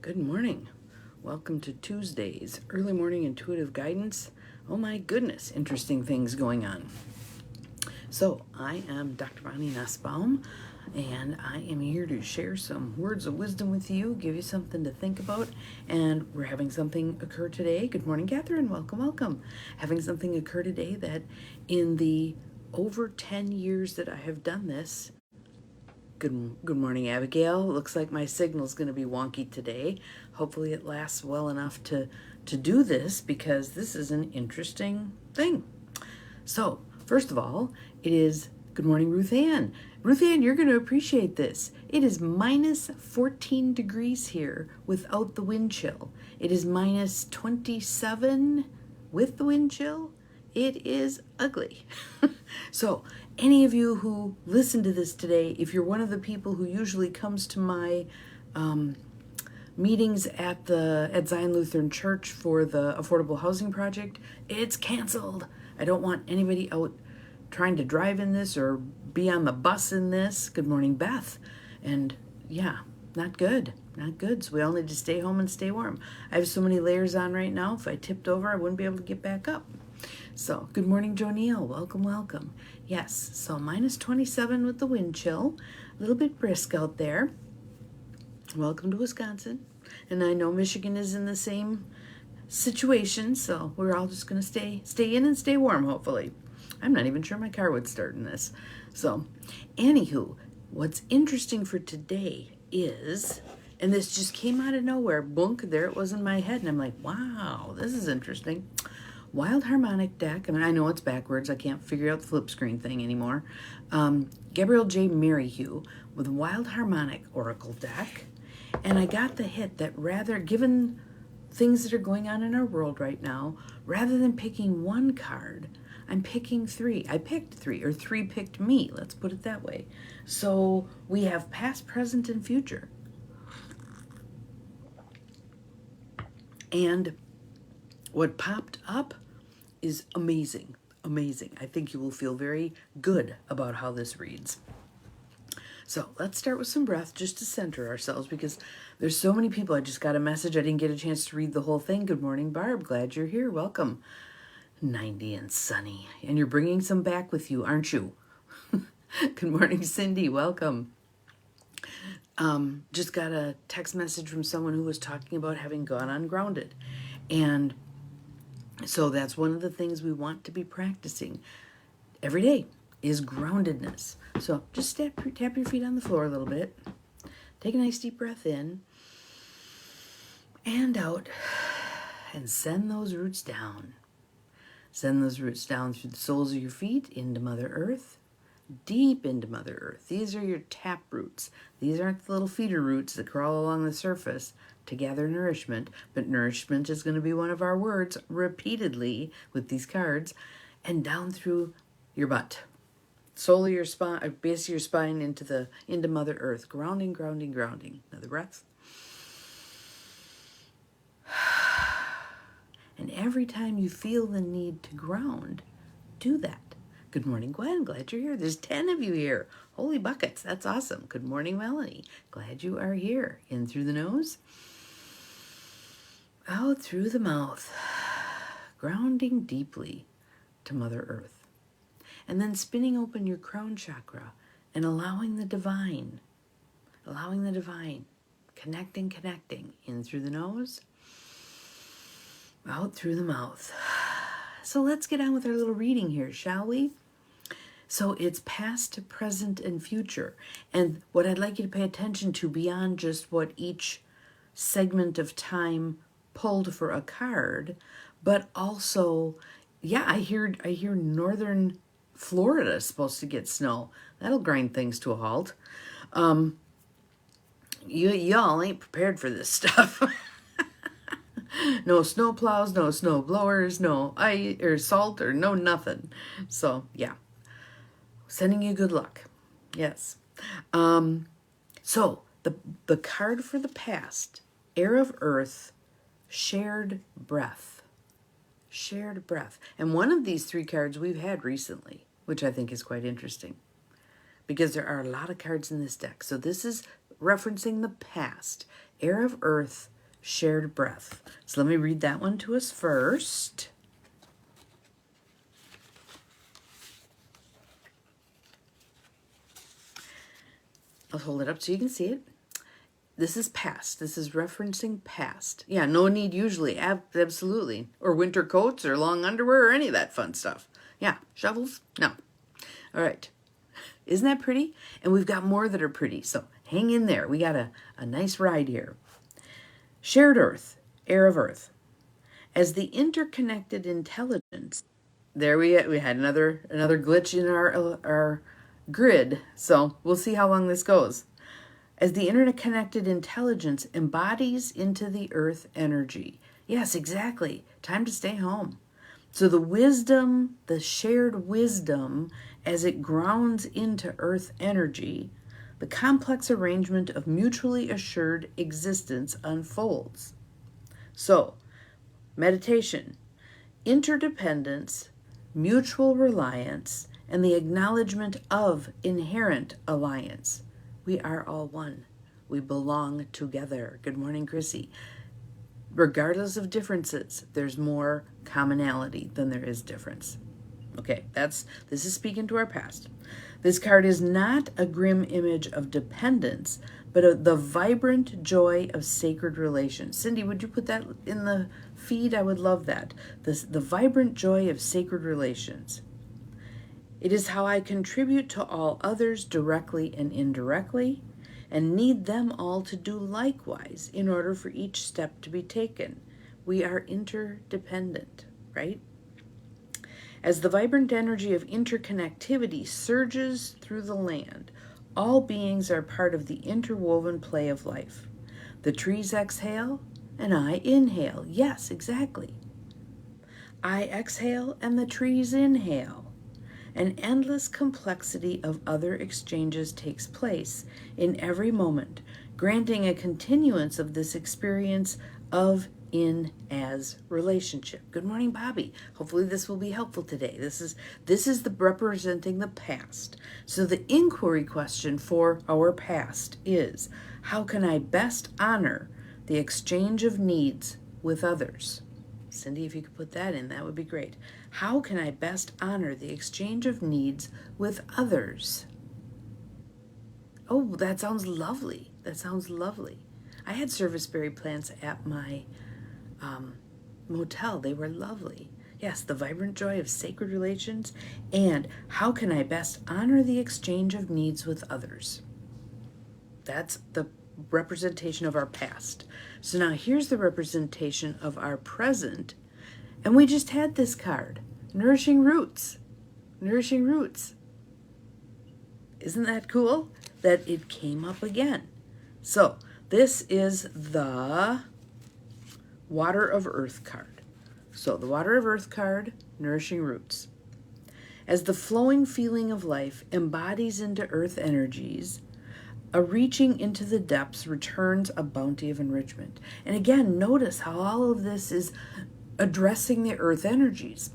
Good morning. Welcome to Tuesday's early morning intuitive guidance. Oh my goodness, interesting things going on. So, I am Dr. Bonnie Nussbaum, and I am here to share some words of wisdom with you, give you something to think about, and we're having something occur today. Good morning, Catherine. Welcome, welcome. Having something occur today that in the over 10 years that I have done this. Good morning, Abigail. Looks like my signal's going to be wonky today. Hopefully it lasts well enough to do this, because this is an interesting thing. So, first of all, it is good morning, Ruth Ann. Ruth Ann, you're going to appreciate this. It is minus 14 degrees here without the wind chill. It is minus 27 with the wind chill. It is ugly. So, any of you who listen to this today, if you're one of the people who usually comes to my meetings at Zion Lutheran Church for the affordable housing project, it's canceled. I don't want anybody out trying to drive in this or be on the bus in this. Good morning, Beth. And yeah, not good. Not good. So we all need to stay home and stay warm. I have so many layers on right now. If I tipped over, I wouldn't be able to get back up. So, good morning, Jonelle. Welcome, welcome. Yes, so minus 27 with the wind chill. A little bit brisk out there. Welcome to Wisconsin. And I know Michigan is in the same situation, so we're all just going to stay in and stay warm, hopefully. I'm not even sure my car would start in this. So, anywho, what's interesting for today is, and this just came out of nowhere, bunk, there it was in my head, and I'm like, wow, this is interesting. Wild harmonic deck, and I know it's backwards. I can't figure out the flip screen thing anymore. Gabrielle J. Merrihew with Wild Harmonic Oracle deck. And I got the hit that rather, given things that are going on in our world right now, rather than picking one card, I'm picking three. I picked three, or three picked me. Let's put it that way. So we have past, present, and future. And what popped up is amazing, amazing. I think you will feel very good about how this reads. So let's start with some breath just to center ourselves, because there's so many people. I just got a message. I didn't get a chance to read the whole thing. Good morning, Barb. Glad you're here. Welcome. 90 and sunny. And you're bringing some back with you, aren't you? Good morning, Cindy. Welcome. Just got a text message from someone who was talking about having gone ungrounded. And so that's one of the things we want to be practicing every day is groundedness. So just tap your feet on the floor a little bit. Take a nice deep breath in and out, and send those roots down. Send those roots down through the soles of your feet into Mother Earth, deep into Mother Earth. These are your tap roots. These aren't the little feeder roots that crawl along the surface to gather nourishment, but nourishment is going to be one of our words repeatedly with these cards, and down through your butt, sole of your spine, base of your spine into Mother Earth, grounding, grounding, grounding. Another breath. And every time you feel the need to ground, do that. Good morning, Gwen. Glad you're here. There's 10 of you here. Holy buckets. That's awesome. Good morning, Melanie. Glad you are here. In through the nose, out through the mouth, grounding deeply to Mother Earth. And then spinning open your crown chakra and allowing the divine, connecting, in through the nose, out through the mouth. So let's get on with our little reading here, shall we? So it's past, present, and future. And what I'd like you to pay attention to beyond just what each segment of time pulled for a card, but also, yeah, I hear northern Florida is supposed to get snow. That'll grind things to a halt. Y'all ain't prepared for this stuff. No snow plows, no snow blowers, no ice or salt or no nothing. So yeah, sending you good luck. Yes. So the card for the past, Air of Earth, shared breath. Shared breath. And one of these three cards we've had recently, which I think is quite interesting, because there are a lot of cards in this deck. So this is referencing the past. Air of Earth, shared breath. So let me read that one to us first. I'll hold it up so you can see it. This is past. This is referencing past. Yeah, no need usually. Absolutely. Or winter coats or long underwear or any of that fun stuff. Yeah, shovels? No. All right. Isn't that pretty? And we've got more that are pretty. So hang in there. We got a nice ride here. Shared earth, air of earth. As the interconnected intelligence, there we had another glitch in our grid. So we'll see how long this goes. As the interconnected intelligence embodies into the earth energy. Yes, exactly. Time to stay home. So the wisdom, the shared wisdom, as it grounds into earth energy, the complex arrangement of mutually assured existence unfolds. So, meditation, interdependence, mutual reliance, and the acknowledgement of inherent alliance. We are all one. We belong together. Good morning, Chrissy. Regardless of differences, there's more commonality than there is difference. Okay, this is speaking to our past. This card is not a grim image of dependence, but the vibrant joy of sacred relations. Cindy, would you put that in the feed? I would love that. The vibrant joy of sacred relations. It is how I contribute to all others directly and indirectly, and need them all to do likewise in order for each step to be taken. We are interdependent, right? As the vibrant energy of interconnectivity surges through the land, all beings are part of the interwoven play of life. The trees exhale, and I inhale. Yes, exactly. I exhale, and the trees inhale. An endless complexity of other exchanges takes place in every moment, granting a continuance of this experience of in-as relationship. Good morning, Bobby. Hopefully this will be helpful today. This is the representing the past. So the inquiry question for our past is, how can I best honor the exchange of needs with others? Cindy, if you could put that in, that would be great. How can I best honor the exchange of needs with others? Oh, that sounds lovely. That sounds lovely. I had serviceberry plants at my motel. They were lovely. Yes, the vibrant joy of sacred relations, and how can I best honor the exchange of needs with others? That's the representation of our past. So now here's the representation of our present, and we just had this card, nourishing roots. Nourishing roots. Isn't that cool that it came up again? So this is the Water of Earth card. So the Water of Earth card, nourishing roots. As the flowing feeling of life embodies into earth energies, a reaching into the depths returns a bounty of enrichment. And again, notice how all of this is addressing the earth energies.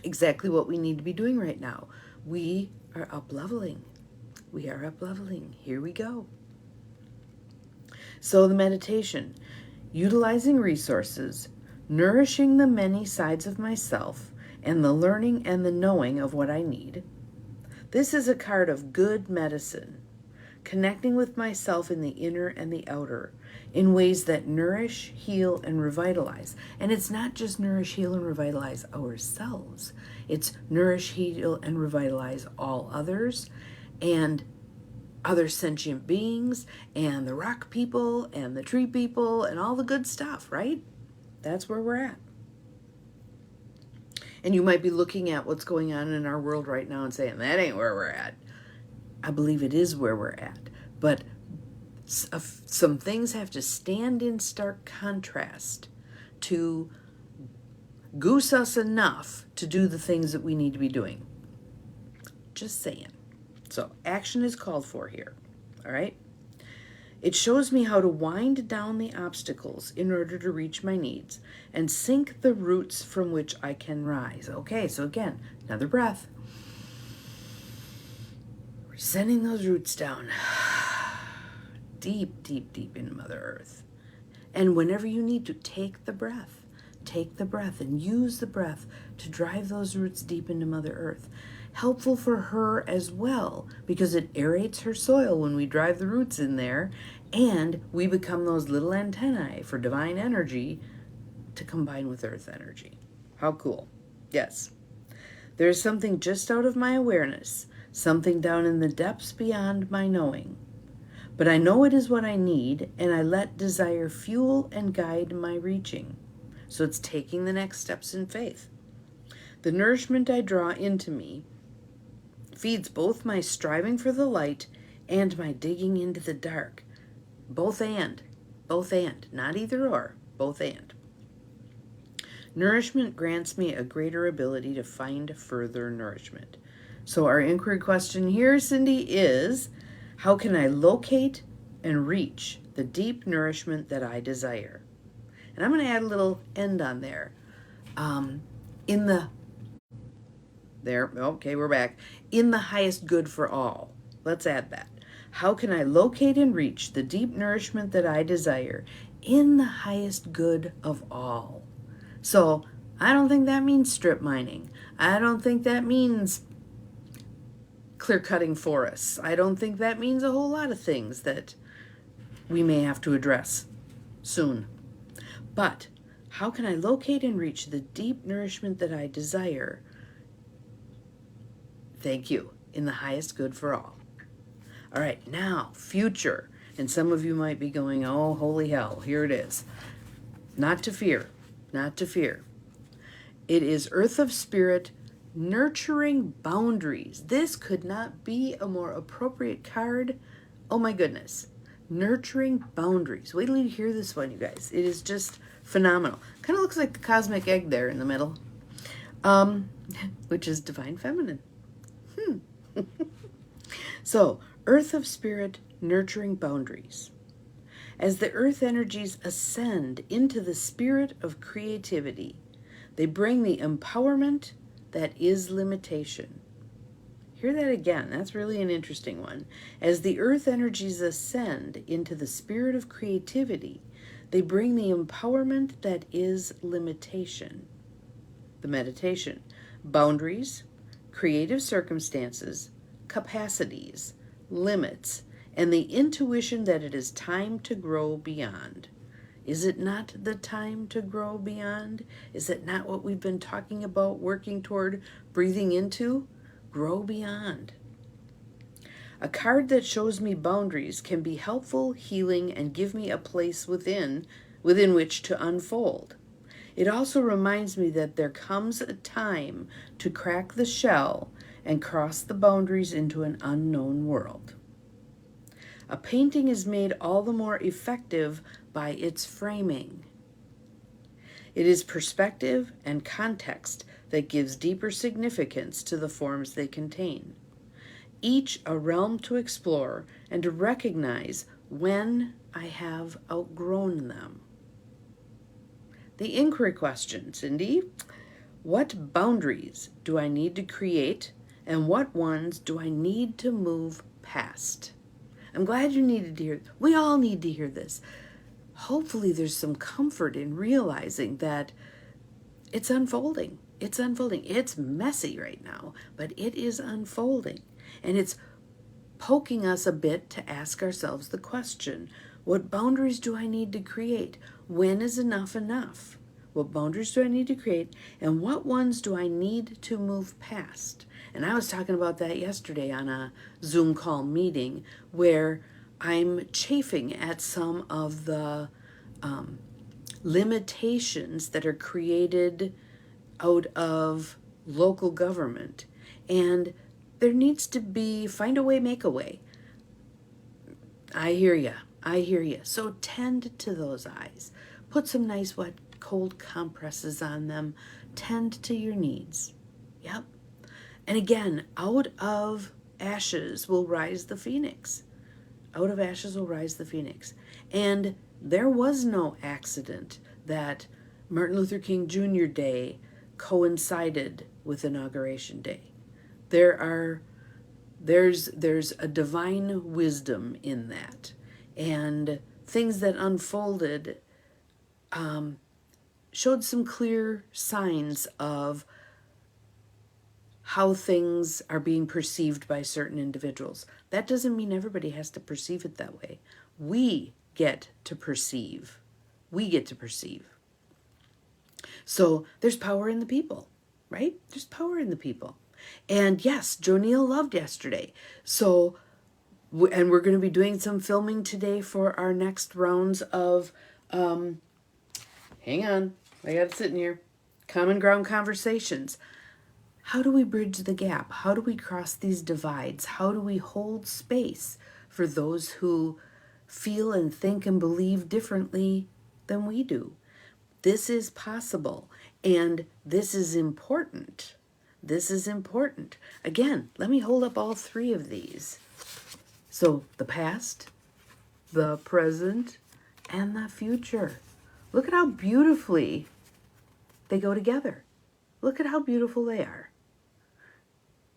Exactly what we need to be doing right now. We are up leveling. We are up leveling. Here we go. So the meditation, utilizing resources, nourishing the many sides of myself, and the learning and the knowing of what I need. This is a card of good medicine, connecting with myself in the inner and the outer in ways that nourish, heal, and revitalize. And it's not just nourish, heal, and revitalize ourselves. It's nourish, heal, and revitalize all others and other sentient beings and the rock people and the tree people and all the good stuff, right? That's where we're at. And you might be looking at what's going on in our world right now and saying, that ain't where we're at. I believe it is where we're at. But some things have to stand in stark contrast to goose us enough to do the things that we need to be doing. Just saying. So action is called for here. All right? It shows me how to wind down the obstacles in order to reach my needs and sink the roots from which I can rise. Okay, so again, another breath. We're sending those roots down deep, deep, deep into Mother Earth. And whenever you need to, take the breath. Take the breath and use the breath to drive those roots deep into Mother Earth. Helpful for her as well, because it aerates her soil when we drive the roots in there, and we become those little antennae for divine energy to combine with earth energy. How cool. Yes. There is something just out of my awareness, something down in the depths beyond my knowing. But I know it is what I need, and I let desire fuel and guide my reaching. So it's taking the next steps in faith. The nourishment I draw into me feeds both my striving for the light and my digging into the dark. Both and, not either or, both and. Nourishment grants me a greater ability to find further nourishment. So our inquiry question here, Cindy, is how can I locate and reach the deep nourishment that I desire? And I'm going to add a little end on there. Okay, we're back. In the highest good for all. Let's add that. How can I locate and reach the deep nourishment that I desire in the highest good of all? So I don't think that means strip mining. I don't think that means clear-cutting forests. I don't think that means a whole lot of things that we may have to address soon. But how can I locate and reach the deep nourishment that I desire? Thank you. In the highest good for all. All right, now, future. And some of you might be going, oh, holy hell, here it is. Not to fear, not to fear. It is Earth of Spirit, nurturing boundaries. This could not be a more appropriate card. Oh my goodness. Nurturing boundaries. Wait till you hear this one, you guys. It is just phenomenal. Kind of looks like the cosmic egg there in the middle, which is divine feminine. So, Earth of Spirit, nurturing boundaries. As the earth energies ascend into the spirit of creativity, they bring the empowerment that is limitation. Hear that again. That's really an interesting one. As the earth energies ascend into the spirit of creativity, they bring the empowerment that is limitation. The meditation. Boundaries, creative circumstances, capacities, limits, and the intuition that it is time to grow beyond. Is it not the time to grow beyond? Is it not what we've been talking about, working toward, breathing into? Grow beyond. A card that shows me boundaries can be helpful, healing, and give me a place within which to unfold. It also reminds me that there comes a time to crack the shell and cross the boundaries into an unknown world. A painting is made all the more effective by its framing. It is perspective and context that gives deeper significance to the forms they contain. Each a realm to explore and to recognize when I have outgrown them. The inquiry question, Cindy. What boundaries do I need to create, and what ones do I need to move past? I'm glad you needed to hear. We all need to hear this. Hopefully there's some comfort in realizing that it's unfolding. It's unfolding. It's messy right now, but it is unfolding. And it's poking us a bit to ask ourselves the question, what boundaries do I need to create? When is enough enough? What boundaries do I need to create? And what ones do I need to move past? And I was talking about that yesterday on a Zoom call meeting where I'm chafing at some of the limitations that are created out of local government. And there needs to be, find a way, make a way. I hear you. I hear you. So tend to those eyes. Put some nice wet cold compresses on them. Tend to your needs. Yep. And again, out of ashes will rise the phoenix. Out of ashes will rise the phoenix. And there was no accident that Martin Luther King Jr. Day coincided with Inauguration Day. There's a divine wisdom in that. And things that unfolded showed some clear signs of how things are being perceived by certain individuals. That doesn't mean everybody has to perceive it that way. We get to perceive. We get to perceive. So there's power in the people, right? There's power in the people. And yes, Joe Neal loved yesterday. So, and we're going to be doing some filming today for our next rounds of, hang on, I got it sitting here, Common Ground Conversations. How do we bridge the gap? How do we cross these divides? How do we hold space for those who feel and think and believe differently than we do? This is possible, and this is important. This is important. Again, let me hold up all three of these. So the past, the present, and the future. Look at how beautifully they go together. Look at how beautiful they are.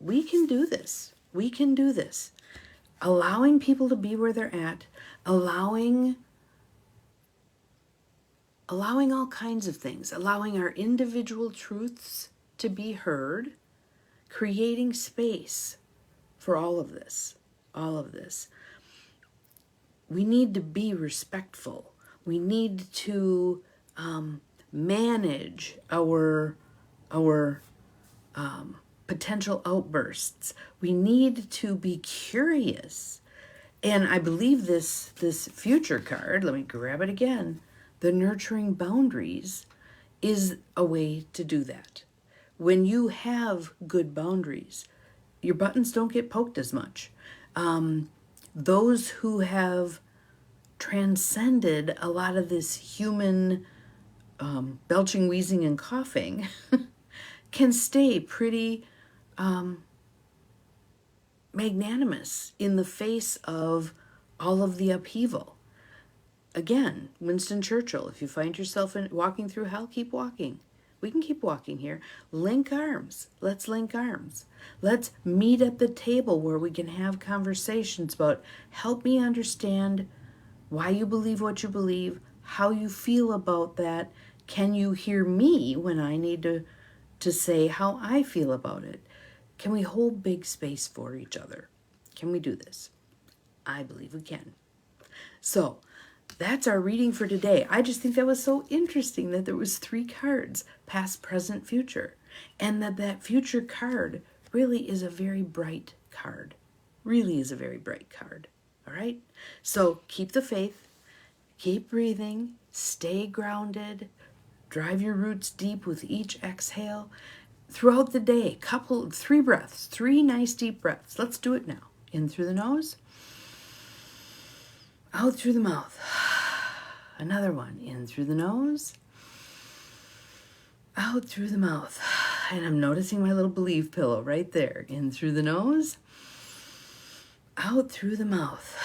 We can do this. We can do this. Allowing people to be where they're at, allowing all kinds of things, allowing our individual truths to be heard, creating space for all of this, all of this. We need to be respectful. We need to manage our potential outbursts. We need to be curious. And I believe this future card, let me grab it again, the nurturing boundaries is a way to do that. When you have good boundaries, your buttons don't get poked as much. Those who have transcended a lot of this human belching, wheezing, and coughing can stay pretty magnanimous in the face of all of the upheaval. Again, Winston Churchill, if you find yourself walking through hell, keep walking. We can keep walking here. Link arms. Let's link arms. Let's meet at the table where we can have conversations about help me understand why you believe what you believe, how you feel about that. Can you hear me when I need to say how I feel about it? Can we hold big space for each other? Can we do this? I believe we can. So that's our reading for today. I just think that was so interesting that there was 3 cards, past, present, future. And that future card really is a very bright card. Really is a very bright card. All right? So keep the faith. Keep breathing. Stay grounded. Drive your roots deep with each exhale. Throughout the day, 3 breaths, 3 nice deep breaths. Let's do it now. In through the nose. Out through the mouth. Another one. In through the nose. Out through the mouth. And I'm noticing my little believe pillow right there. In through the nose. Out through the mouth.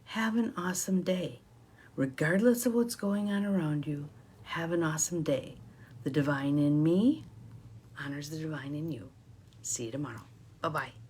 Have an awesome day. Regardless of what's going on around you, have an awesome day. The divine in me honors the divine in you. See you tomorrow. Bye-bye.